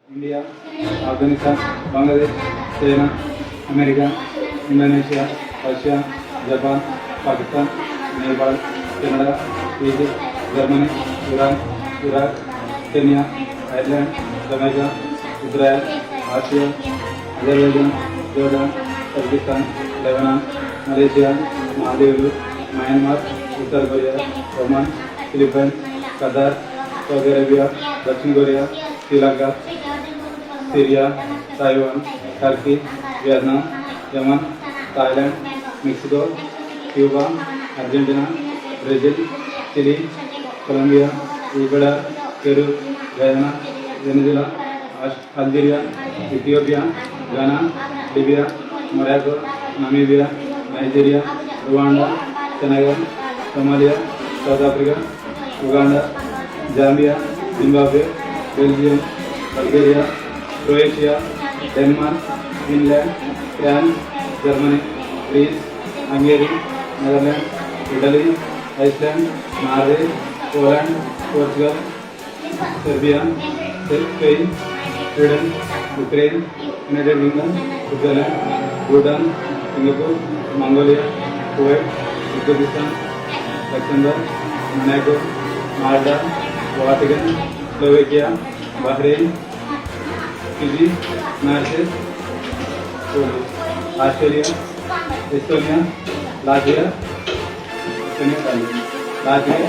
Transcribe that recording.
India, Afghanistan, Bangladesh, China, America, Indonesia, Russia, Japan, Pakistan, Nepal, Canada, Egypt, Germany, Iran, Iraq, Kenya, Ireland, Jamaica, Israel, Asia, Azerbaijan, Jordan, Kazakhstan, Lebanon, Malaysia, మాల్దీవులు, Myanmar, ఉత్తర Korea, Oman, Philippines, Qatar, Saudi Arabia, దక్షిణ Korea, Sri Lanka, Syria, Taiwan, Turkey, Vietnam, Yemen, Thailand, Mexico, Cuba, Argentina, Brazil, Chile, Colombia, Ecuador, Peru, Guyana, Venezuela, Algeria, Ethiopia, Ghana, Libya, Morocco, Namibia, Nigeria, Rwanda, Senegal, Somalia, South Africa, Uganda, Zambia, Zimbabwe, Belgium, Bulgaria, Croatia, Denmark, Finland, France, Germany, Greece, Hungary, Netherland, Italy, Iceland, Norway, Poland, Portugal, Serbia, Spain, Sweden, Ukraine, United Kingdom, Switzerland, Bhutan, Singapore, Mongolia, Kuwait, Uzbekistan, Luxembourg, Monaco, Malta, Vatican, Slovakia, Bahrain, Fiji, Mauritius, Australia, Estonia, Latvia, Latvia,